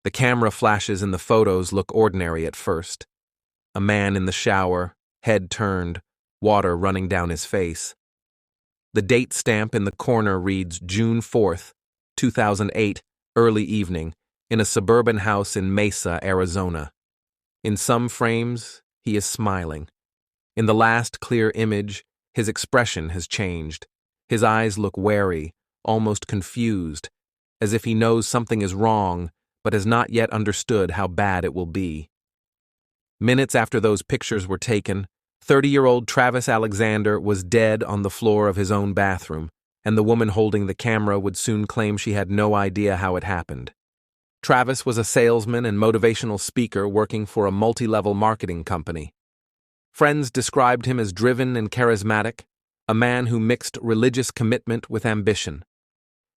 The camera flashes in the photos look ordinary at first. A man in the shower, head turned, water running down his face. The date stamp in the corner reads June 4th, 2008, early evening, in a suburban house in Mesa, Arizona. In some frames, he is smiling. In the last clear image, his expression has changed. His eyes look wary, almost confused, as if he knows something is wrong, but has not yet understood how bad it will be. Minutes after those pictures were taken, 30-year-old Travis Alexander was dead on the floor of his own bathroom, and the woman holding the camera would soon claim she had no idea how it happened. Travis was a salesman and motivational speaker working for a multi-level marketing company. Friends described him as driven and charismatic, a man who mixed religious commitment with ambition.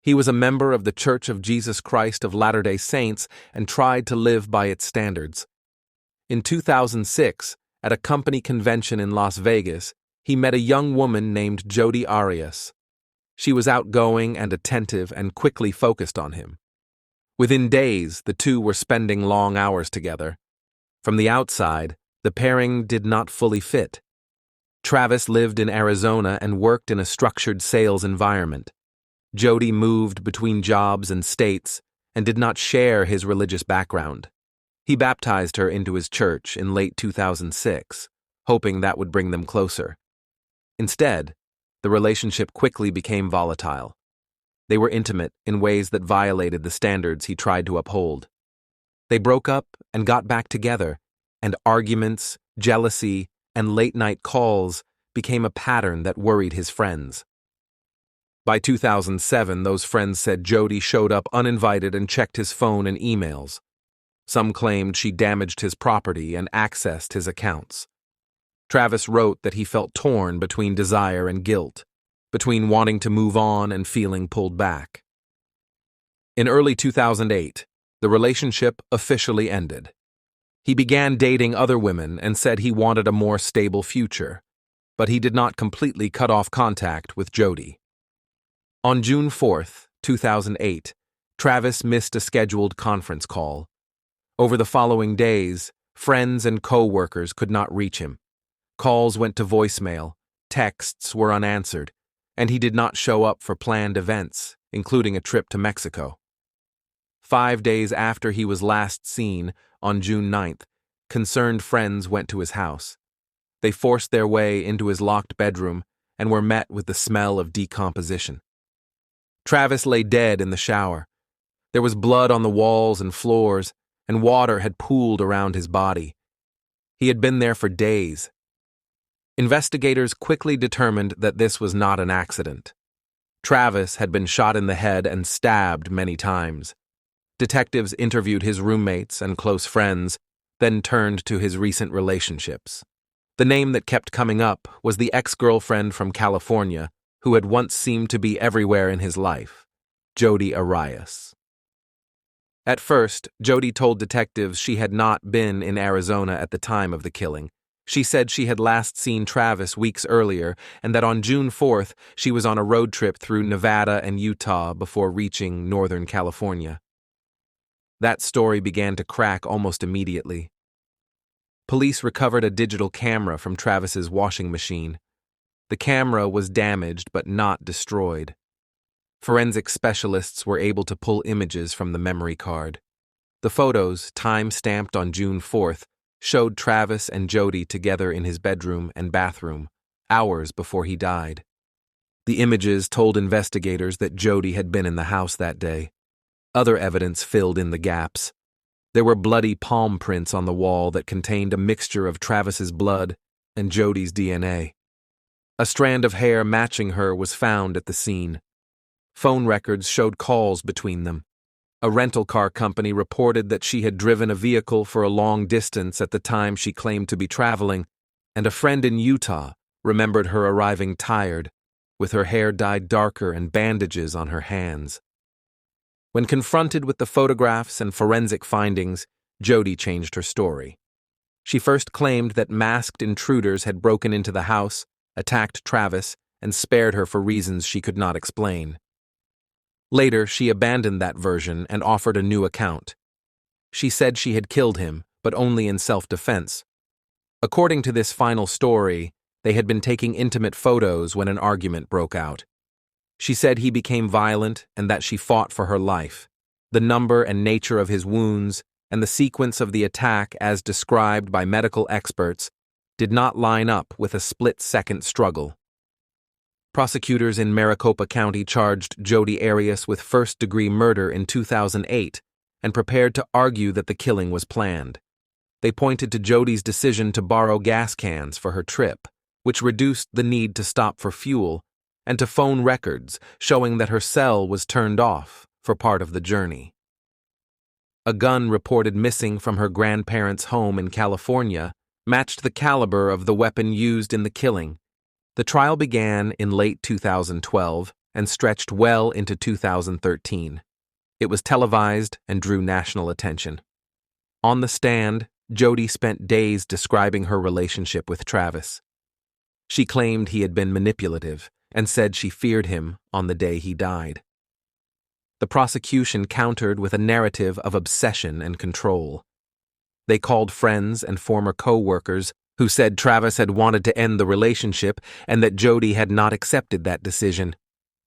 He was a member of the Church of Jesus Christ of Latter-day Saints and tried to live by its standards. In 2006, at a company convention in Las Vegas, he met a young woman named Jodi Arias. She was outgoing and attentive and quickly focused on him. Within days, the two were spending long hours together. From the outside, the pairing did not fully fit. Travis lived in Arizona and worked in a structured sales environment. Jodi moved between jobs and states and did not share his religious background. He baptized her into his church in late 2006, hoping that would bring them closer. Instead, the relationship quickly became volatile. They were intimate in ways that violated the standards he tried to uphold. They broke up and got back together, and arguments, jealousy, and late-night calls became a pattern that worried his friends. By 2007, those friends said Jodi showed up uninvited and checked his phone and emails. Some claimed she damaged his property and accessed his accounts. Travis wrote that he felt torn between desire and guilt, between wanting to move on and feeling pulled back. In early 2008, the relationship officially ended. He began dating other women and said he wanted a more stable future, but he did not completely cut off contact with Jodi. On June 4, 2008, Travis missed a scheduled conference call. Over the following days, friends and co-workers could not reach him. Calls went to voicemail, texts were unanswered, and he did not show up for planned events, including a trip to Mexico. 5 days after he was last seen, on June 9th, concerned friends went to his house. They forced their way into his locked bedroom and were met with the smell of decomposition. Travis lay dead in the shower. There was blood on the walls and floors, and water had pooled around his body. He had been there for days. Investigators quickly determined that this was not an accident. Travis had been shot in the head and stabbed many times. Detectives interviewed his roommates and close friends, then turned to his recent relationships. The name that kept coming up was the ex-girlfriend from California, who had once seemed to be everywhere in his life, Jodi Arias. At first, Jodi told detectives she had not been in Arizona at the time of the killing. She said she had last seen Travis weeks earlier and that on June 4th she was on a road trip through Nevada and Utah before reaching Northern California. That story began to crack almost immediately. Police recovered a digital camera from Travis's washing machine. The camera was damaged but not destroyed. Forensic specialists were able to pull images from the memory card. The photos, time-stamped on June 4th, showed Travis and Jodi together in his bedroom and bathroom, hours before he died. The images told investigators that Jodi had been in the house that day. Other evidence filled in the gaps. There were bloody palm prints on the wall that contained a mixture of Travis's blood and Jodi's DNA. A strand of hair matching her was found at the scene. Phone records showed calls between them. A rental car company reported that she had driven a vehicle for a long distance at the time she claimed to be traveling, and a friend in Utah remembered her arriving tired, with her hair dyed darker and bandages on her hands. When confronted with the photographs and forensic findings, Jodi changed her story. She first claimed that masked intruders had broken into the house, attacked Travis, and spared her for reasons she could not explain. Later, she abandoned that version and offered a new account. She said she had killed him, but only in self-defense. According to this final story, they had been taking intimate photos when an argument broke out. She said he became violent and that she fought for her life. The number and nature of his wounds and the sequence of the attack as described by medical experts did not line up with a split-second struggle. Prosecutors in Maricopa County charged Jodi Arias with first-degree murder in 2008 and prepared to argue that the killing was planned. They pointed to Jodi's decision to borrow gas cans for her trip, which reduced the need to stop for fuel, and to phone records showing that her cell was turned off for part of the journey. A gun reported missing from her grandparents' home in California matched the caliber of the weapon used in the killing. The trial began in late 2012 and stretched well into 2013. It was televised and drew national attention. On the stand, Jodi spent days describing her relationship with Travis. She claimed he had been manipulative and said she feared him on the day he died. The prosecution countered with a narrative of obsession and control. They called friends and former co-workers who said Travis had wanted to end the relationship and that Jodi had not accepted that decision.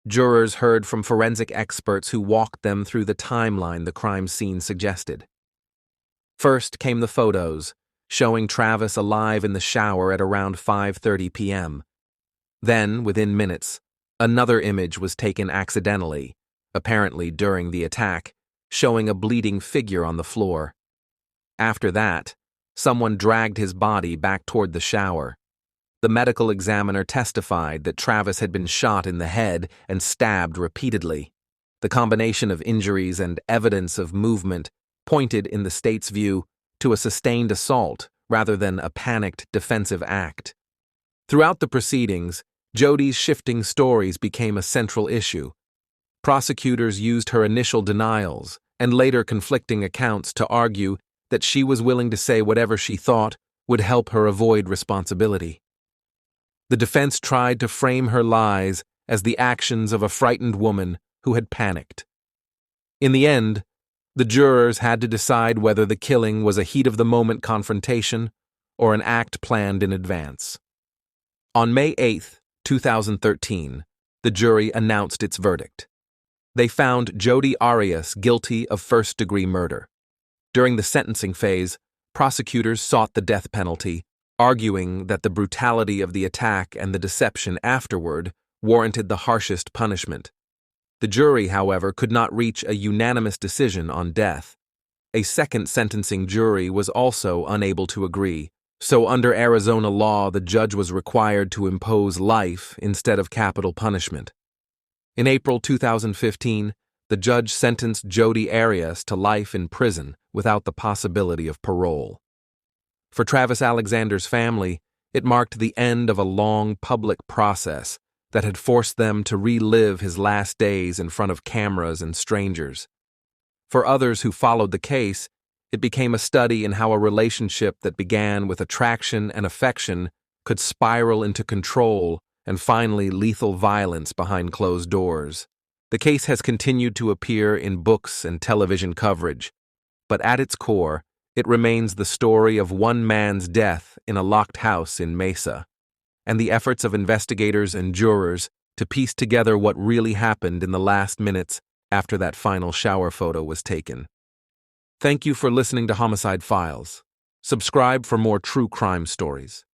Jurors heard from forensic experts who walked them through the timeline the crime scene suggested. First came the photos, showing Travis alive in the shower at around 5:30 p.m. Then, within minutes, another image was taken accidentally, apparently during the attack, showing a bleeding figure on the floor. After that, someone dragged his body back toward the shower. The medical examiner testified that Travis had been shot in the head and stabbed repeatedly. The combination of injuries and evidence of movement pointed, in the state's view, to a sustained assault rather than a panicked defensive act. Throughout the proceedings, Jodi's shifting stories became a central issue. Prosecutors used her initial denials and later conflicting accounts to argue that she was willing to say whatever she thought would help her avoid responsibility. The defense tried to frame her lies as the actions of a frightened woman who had panicked. In the end, the jurors had to decide whether the killing was a heat-of-the-moment confrontation or an act planned in advance. On May 8, 2013, the jury announced its verdict. They found Jodi Arias guilty of first-degree murder. During the sentencing phase, prosecutors sought the death penalty, arguing that the brutality of the attack and the deception afterward warranted the harshest punishment. The jury, however, could not reach a unanimous decision on death. A second sentencing jury was also unable to agree, so under Arizona law, the judge was required to impose life instead of capital punishment. In April 2015, the judge sentenced Jodi Arias to life in prison without the possibility of parole. For Travis Alexander's family, it marked the end of a long public process that had forced them to relive his last days in front of cameras and strangers. For others who followed the case, it became a study in how a relationship that began with attraction and affection could spiral into control and finally lethal violence behind closed doors. The case has continued to appear in books and television coverage, but at its core, it remains the story of one man's death in a locked house in Mesa, and the efforts of investigators and jurors to piece together what really happened in the last minutes after that final shower photo was taken. Thank you for listening to Homicide Files. Subscribe for more true crime stories.